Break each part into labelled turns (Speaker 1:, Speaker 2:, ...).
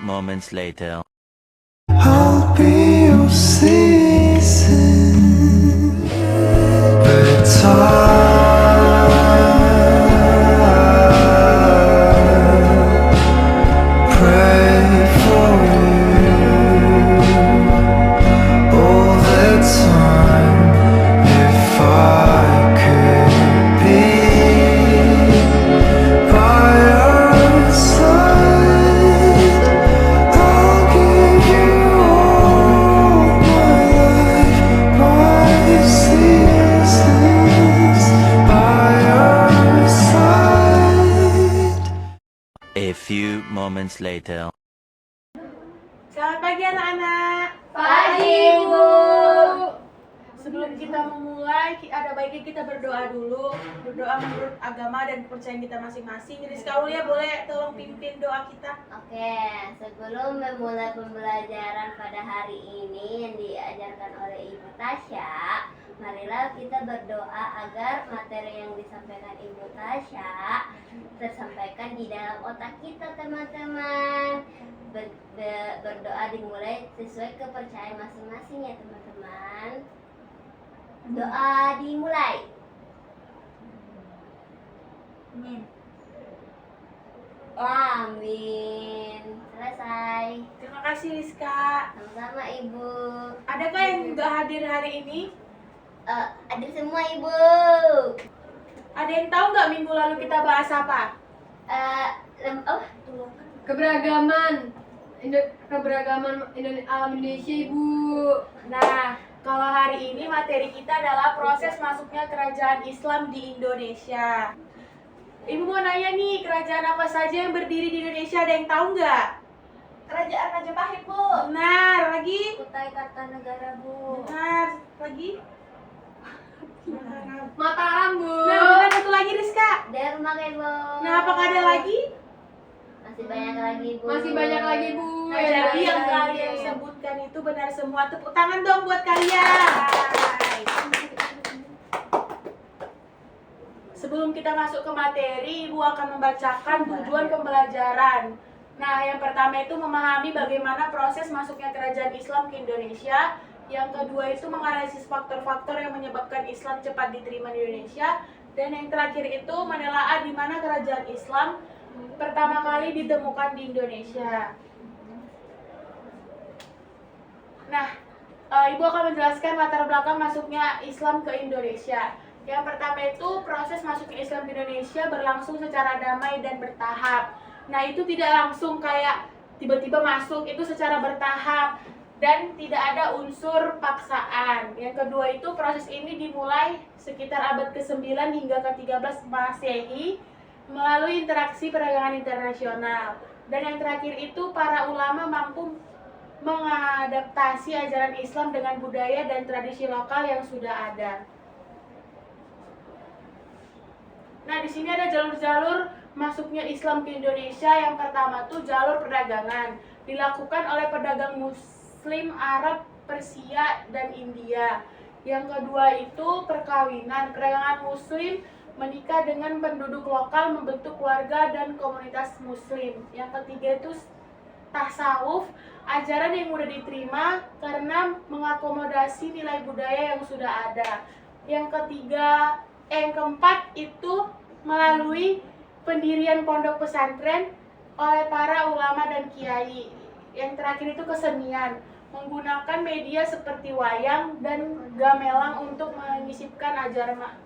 Speaker 1: moments later.
Speaker 2: I'll be your season, but pray for you all the time. If I could be by your side, I'll give you all my life, my seasons by your side.
Speaker 1: A few moments later.
Speaker 3: Selamat pagi anak-anak.
Speaker 4: Pagi, Bu.
Speaker 3: Sebelum kita memulai, ada baiknya kita berdoa dulu. Berdoa menurut agama dan kepercayaan kita masing-masing. Rizka Aulia boleh tolong pimpin doa kita?
Speaker 4: Oke, sebelum memulai pembelajaran pada hari ini yang diajarkan oleh Ibu Tasya, marilah kita berdoa agar materi yang disampaikan Ibu Tasya tersampaikan di dalam otak kita, teman-teman. Berdoa dimulai sesuai kepercayaan masing-masing ya, teman-teman. Doa dimulai.
Speaker 3: Amin.
Speaker 4: Amin. Selesai.
Speaker 3: Terima kasih Rizka.
Speaker 4: Sama-sama, Ibu.
Speaker 3: Adakah yang nggak hadir hari ini?
Speaker 4: Ada semua, Ibu.
Speaker 3: Ada yang tahu nggak minggu lalu kita bahas apa?
Speaker 5: Keberagaman alam Indonesia, Ibu.
Speaker 3: Nah, kalau hari ini materi kita adalah proses masuknya kerajaan Islam di Indonesia. Ibu mau nanya nih, kerajaan apa saja yang berdiri di Indonesia, ada yang tahu nggak?
Speaker 6: Kerajaan Majapahit, Bu.
Speaker 3: Benar, lagi?
Speaker 4: Kutai Kartanegara, Bu.
Speaker 3: Benar, lagi?
Speaker 5: Mataram, Bu.
Speaker 3: Nah, benar, satu lagi Rizka.
Speaker 4: Dermaga, Bu.
Speaker 3: Nah, apakah ada lagi?
Speaker 4: Masih banyak lagi, Bu.
Speaker 5: Masih banyak lagi, Bu.
Speaker 3: Nah, jadi yang kalian sebutkan itu benar semua. Tepuk tangan dong buat kalian. Sebelum kita masuk ke materi, Ibu akan membacakan tujuan pembelajaran. Nah, yang pertama itu memahami bagaimana proses masuknya kerajaan Islam ke Indonesia. Yang kedua itu menganalisis faktor-faktor yang menyebabkan Islam cepat diterima di Indonesia. Dan yang terakhir itu menelaah di mana kerajaan Islam pertama kali ditemukan di Indonesia. Nah, Ibu akan menjelaskan latar belakang masuknya Islam ke Indonesia. Yang pertama itu proses masuknya Islam ke Indonesia berlangsung secara damai dan bertahap. Nah, itu tidak langsung kayak tiba-tiba masuk, itu secara bertahap dan tidak ada unsur paksaan. Yang kedua itu proses ini dimulai sekitar abad ke-9 hingga ke-13 Masehi melalui interaksi perdagangan internasional. Dan yang terakhir itu para ulama mampu mengadaptasi ajaran Islam dengan budaya dan tradisi lokal yang sudah ada. Nah, di sini ada jalur-jalur masuknya Islam ke Indonesia. Yang pertama tuh jalur perdagangan, dilakukan oleh pedagang Muslim, Arab, Persia, dan India. Yang kedua itu perkawinan, perdagangan Muslim menikah dengan penduduk lokal, membentuk keluarga dan komunitas Muslim. Yang ketiga itu tasawuf, ajaran yang mudah diterima karena mengakomodasi nilai budaya yang sudah ada. Yang keempat itu melalui pendirian pondok pesantren oleh para ulama dan kiai. Yang terakhir itu kesenian, menggunakan media seperti wayang dan gamelan untuk menyisipkan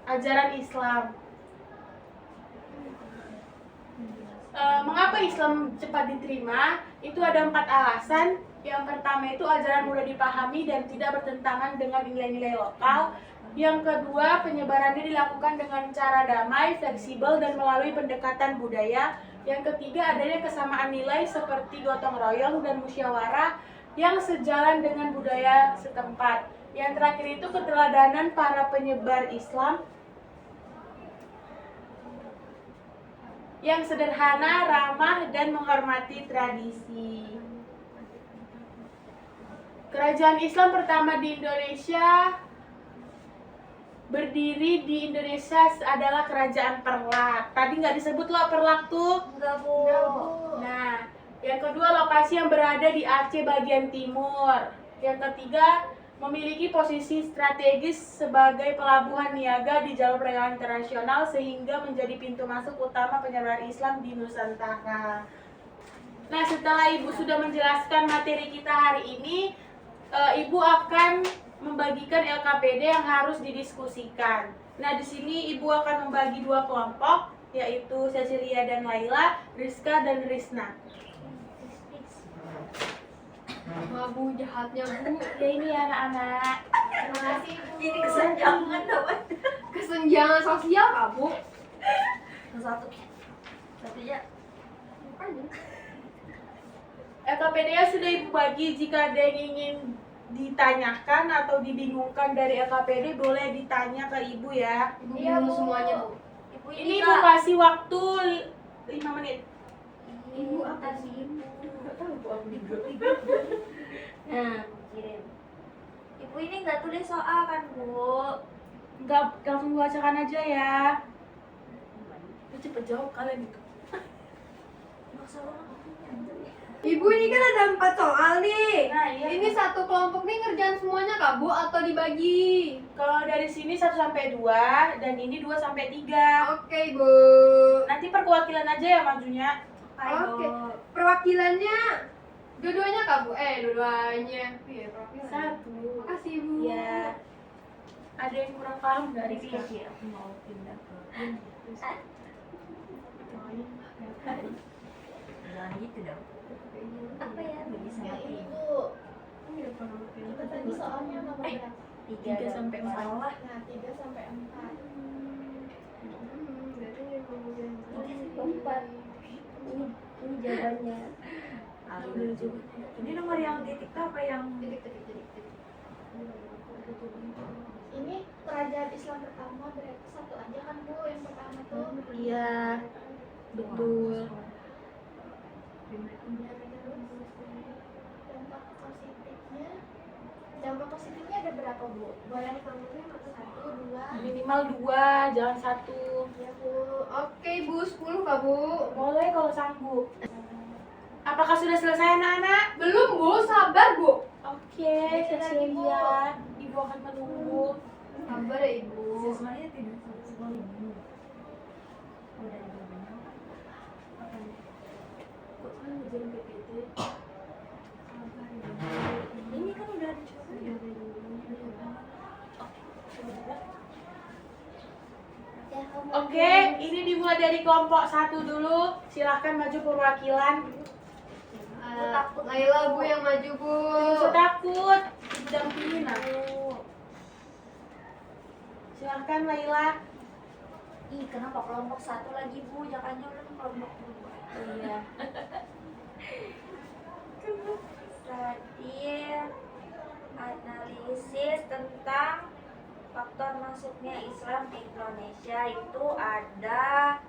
Speaker 3: ajaran Islam. Mengapa Islam cepat diterima? Itu ada 4 alasan. Yang pertama itu ajaran mudah dipahami dan tidak bertentangan dengan nilai-nilai lokal. Yang kedua, penyebarannya dilakukan dengan cara damai, fleksibel, dan melalui pendekatan budaya. Yang ketiga, adanya kesamaan nilai seperti gotong royong dan musyawarah yang sejalan dengan budaya setempat. Yang terakhir itu keteladanan para penyebar Islam yang sederhana, ramah, dan menghormati tradisi. Kerajaan Islam pertama di Indonesia berdiri di Indonesia adalah Kerajaan Perlak. Tadi nggak disebut loh Perlak tuh?
Speaker 4: Enggak, Bu.
Speaker 3: Nah, Yang kedua, lokasi yang berada di Aceh bagian timur. Yang ketiga, memiliki posisi strategis sebagai pelabuhan niaga di jalur perdagangan internasional sehingga menjadi pintu masuk utama penyebaran Islam di Nusantara. Nah, setelah Ibu sudah menjelaskan materi kita hari ini, Ibu akan membagikan LKPD yang harus didiskusikan. Nah, di sini Ibu akan membagi dua kelompok, yaitu Cecilia dan Laila, Rizka dan Rizna.
Speaker 5: Wah, Bu, jahatnya, Bu.
Speaker 3: Ya ini ya anak-anak.
Speaker 6: Terima kasih Bu.
Speaker 7: Ini kesenjangan dapat.
Speaker 5: Kesenjangan sosial, Kak, Bu.
Speaker 7: Satu ya.
Speaker 3: LKPD-nya sudah Ibu bagi. Jika ada yang ingin ditanyakan atau dibingungkan dari LKPD, boleh ditanya ke Ibu ya.
Speaker 5: Ibu
Speaker 6: Iya,
Speaker 5: bingung
Speaker 6: Bu.
Speaker 5: semuanya, Bu.
Speaker 7: Ibu
Speaker 3: Ini Ibu kasih waktu 5 menit.
Speaker 7: Ibu apa sih ibu? Nah, kirim. Ibu ini nggak tulis soal kan Bu?
Speaker 3: Enggak, langsung bacakan aja ya. Cepet jawab kalian itu.
Speaker 5: Ibu, ini kan ada 4 soal nih.
Speaker 3: Nah, iya.
Speaker 5: Ini satu kelompok nih ngerjain semuanya, Kak, Bu, atau dibagi?
Speaker 3: Kalau dari sini 1 sampai 2 dan ini 2 sampai 3.
Speaker 5: Oke, Bu.
Speaker 3: Nanti perwakilan aja ya majunya.
Speaker 5: Oke. Perwakilannya dua-duanya, Kak, Bu? Dua-duanya. Iya, perwakilan.
Speaker 3: 1.
Speaker 5: Makasih, Bu.
Speaker 3: Iya. Ada yang kurang paham dari
Speaker 7: Iya,
Speaker 3: sini?
Speaker 7: aku mau pindah ke jangan gitu dong. Apa ya? Bagi sama
Speaker 6: Yang ini
Speaker 7: tim.
Speaker 6: Bu. Kita tadi soalnya nomor berapa?
Speaker 3: 3 sampai 4.
Speaker 7: Salah.
Speaker 6: Nah, 3 sampai 4.
Speaker 4: Ini jawabannya.
Speaker 7: Ini nomor yang titik tuh apa yang
Speaker 5: Titik.
Speaker 6: Ini kerajaan Islam pertama berarti satu aja kan Bu yang pertama tuh.
Speaker 3: Iya. Betul.
Speaker 6: Dampak positifnya. Dampak positifnya ada berapa Bu? Boleh ditentuin 1, 2.
Speaker 3: Minimal 2, jangan 1.
Speaker 6: Ya Bu.
Speaker 5: Oke, Bu. 10, Kak, Bu.
Speaker 3: Boleh kalau sanggup. Apakah sudah selesai anak-anak?
Speaker 5: Belum, Bu. Sabar, Bu.
Speaker 3: Oke, Cecilia. Ibu akan menunggu.
Speaker 5: Sabar ya, Ibu.
Speaker 7: siswanya tidak sekolah ibu? Udah jawabannya. Apa nih?
Speaker 3: Kok kan ngejalan PPT?
Speaker 7: Ini kan udah ada jawabannya.
Speaker 3: Oke, ini dimulai dari kelompok 1 dulu. Silahkan maju perwakilan.
Speaker 5: Laila, Bu, yang maju, Bu.
Speaker 3: Jangan usah takut, didampingin aku. Silahkan Laila.
Speaker 7: Ih, kenapa kelompok 1 lagi Bu? Jangan-jangan kelompok 2.
Speaker 3: Iya.
Speaker 7: Tadi analisis tentang faktor masuknya Islam ke Indonesia itu ada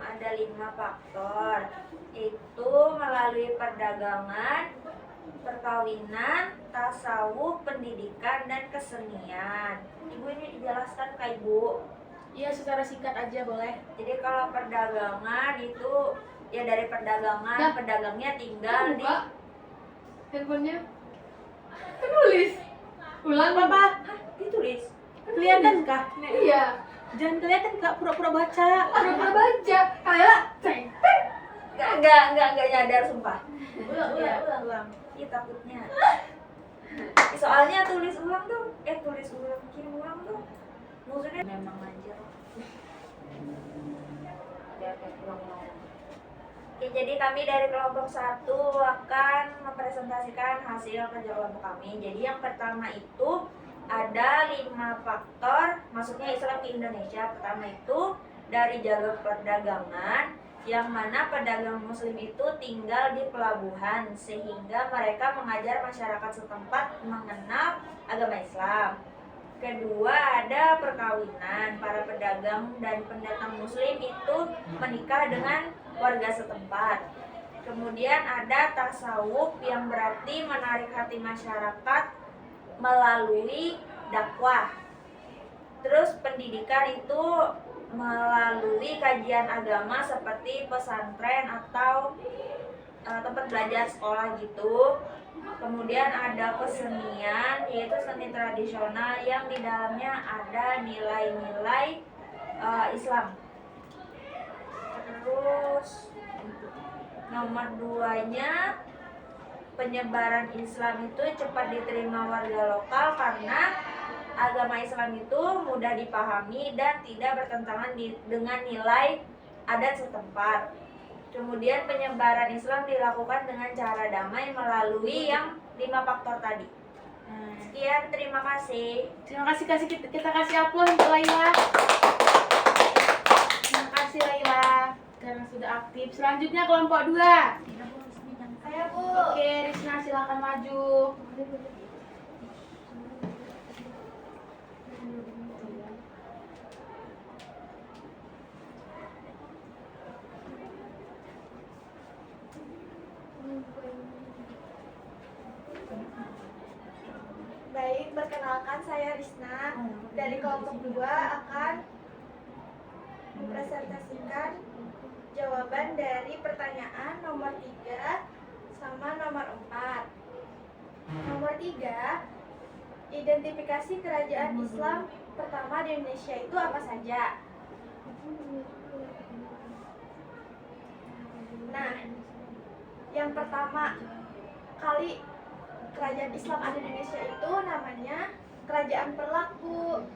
Speaker 7: 5 faktor. Itu melalui perdagangan, perkawinan, tasawuf, pendidikan, dan kesenian. Ibu ini dijelaskan ke Ibu.
Speaker 3: Iya, secara singkat aja boleh.
Speaker 7: Jadi kalau perdagangan itu ya dari perdagangan,
Speaker 5: Nah.
Speaker 7: pedagangnya tinggal di
Speaker 5: Buka handphonenya. Nulis. Ulang,
Speaker 3: Apa?
Speaker 7: Hah, ditulis.
Speaker 3: Kelihatan kah?
Speaker 5: Iya.
Speaker 3: Jangan kelihatan kak, pura-pura baca.
Speaker 5: Pura-pura baca. Laila, cek.
Speaker 7: Enggak nyadar sumpah.
Speaker 3: Ulang.
Speaker 7: Ih, takutnya. Soalnya tulis ulang tuh, tulis ulang, kirim ulang tuh. Maksudnya memang aja. Oke, jadi kami dari kelompok 1 akan mempresentasikan hasil kerja kelompok kami. Jadi yang pertama itu ada 5 faktor masuknya Islam ke Indonesia. Pertama itu dari jalur perdagangan, yang mana pedagang muslim itu tinggal di pelabuhan sehingga mereka mengajar masyarakat setempat mengenal agama Islam. Kedua, ada perkawinan. Para pedagang dan pendatang muslim itu menikah dengan warga setempat. Kemudian ada tasawuf yang berarti menarik hati masyarakat melalui dakwah. Terus pendidikan itu melalui kajian agama seperti pesantren atau tempat belajar sekolah gitu. Kemudian ada kesenian, yaitu seni tradisional yang di dalamnya ada nilai-nilai Islam. Terus nomor 2-nya, penyebaran Islam itu cepat diterima warga lokal karena agama Islam itu mudah dipahami dan tidak bertentangan dengan nilai adat setempat. Kemudian penyebaran Islam dilakukan dengan cara damai melalui yang 5 faktor tadi. Sekian, terima kasih.
Speaker 3: Terima kasih, kita kasih aplaus untuk Laila. Terima kasih Laila karena sudah aktif. Selanjutnya kelompok 2.
Speaker 6: Saya Bu.
Speaker 3: Oke, Risna silakan maju.
Speaker 6: Baik, perkenalkan saya Risna. Dari kelompok 2 akan mempresentasikan jawaban dari pertanyaan nomor 3 sama nomor 4. Nomor 3, identifikasi kerajaan Islam pertama di Indonesia itu apa saja? Nah, yang pertama kali kerajaan Islam ada di Indonesia itu namanya Kerajaan Perlaku.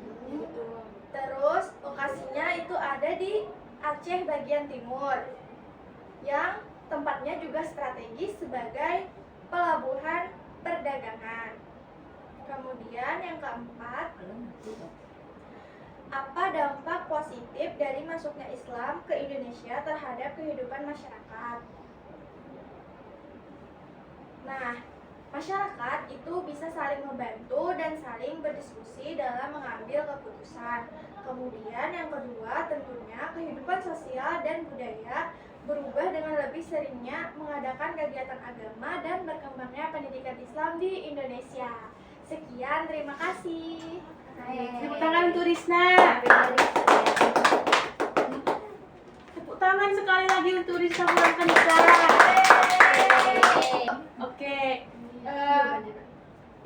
Speaker 6: Terus lokasinya itu ada di Aceh bagian timur, yang tempatnya juga strategis sebagai pelabuhan perdagangan. Kemudian yang keempat, apa dampak positif dari masuknya Islam ke Indonesia terhadap kehidupan masyarakat? Nah, masyarakat itu bisa saling membantu dan saling berdiskusi dalam mengambil keputusan. Kemudian yang kedua, tentunya kehidupan sosial dan budaya berubah dengan lebih seringnya mengadakan kegiatan agama dan berkembangnya pendidikan Islam di Indonesia. Sekian, terima kasih.
Speaker 3: Tepuk tangan untuk Risna. Tepuk tangan sekali lagi untuk Risna Purwakanisa. Oke,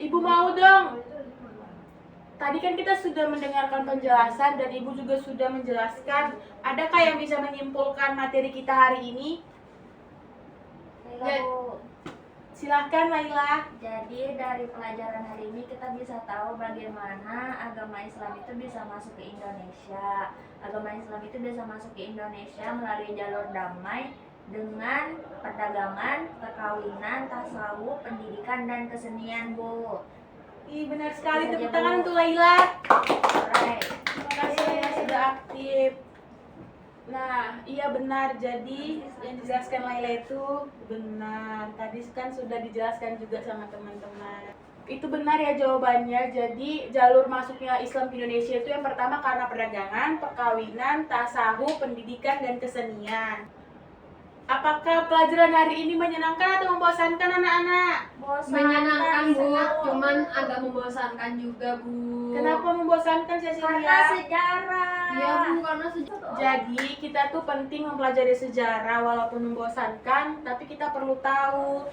Speaker 3: Ibu mau dong. Tadi kan kita sudah mendengarkan penjelasan dan Ibu juga sudah menjelaskan. Adakah yang bisa menyimpulkan materi kita hari ini?
Speaker 7: Lalu,
Speaker 3: Silahkan Laila.
Speaker 7: jadi dari pelajaran hari ini kita bisa tahu bagaimana agama Islam itu bisa masuk ke Indonesia. Agama Islam itu bisa masuk ke Indonesia melalui jalur damai dengan perdagangan, perkawinan, tasawuf, pendidikan, dan kesenian, Bu.
Speaker 3: Ih, benar sekali.
Speaker 7: Bisa
Speaker 3: Tepuk
Speaker 7: aja,
Speaker 3: tangan
Speaker 7: Bu.
Speaker 3: untuk Laila.
Speaker 7: Alright.
Speaker 3: Terima kasih Laila sudah aktif. Nah, iya benar. Jadi yang dijelaskan Laila itu benar. Tadi kan sudah dijelaskan juga sama teman-teman. Itu benar ya jawabannya. Jadi jalur masuknya Islam ke Indonesia itu yang pertama karena perdagangan, perkawinan, tasawuf, pendidikan, dan kesenian. Apakah pelajaran hari ini menyenangkan atau membosankan anak-anak?
Speaker 5: Menyenangkan Bu,
Speaker 7: Senang.
Speaker 5: cuman agak membosankan juga Bu.
Speaker 3: Kenapa membosankan
Speaker 7: Karena
Speaker 3: Cecilia?
Speaker 7: sejarah.
Speaker 5: Iya Bu, karena sejarah.
Speaker 3: Jadi kita tuh penting mempelajari sejarah walaupun membosankan, tapi kita perlu tahu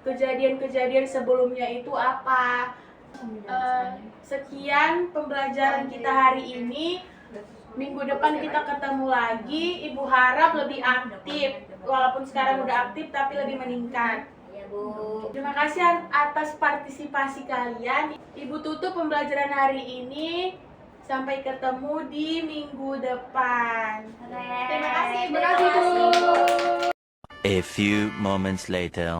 Speaker 3: kejadian-kejadian sebelumnya itu apa. Sekian pembelajaran kita hari ini. Minggu depan kita ketemu lagi. Ibu harap lebih aktif. Walaupun sekarang udah aktif tapi lebih meningkat.
Speaker 7: Iya, Bu.
Speaker 3: Terima kasih atas partisipasi kalian. Ibu tutup pembelajaran hari ini. Sampai ketemu di minggu depan.
Speaker 6: Terima kasih,
Speaker 5: Terima kasih Bu.
Speaker 1: A few moments later.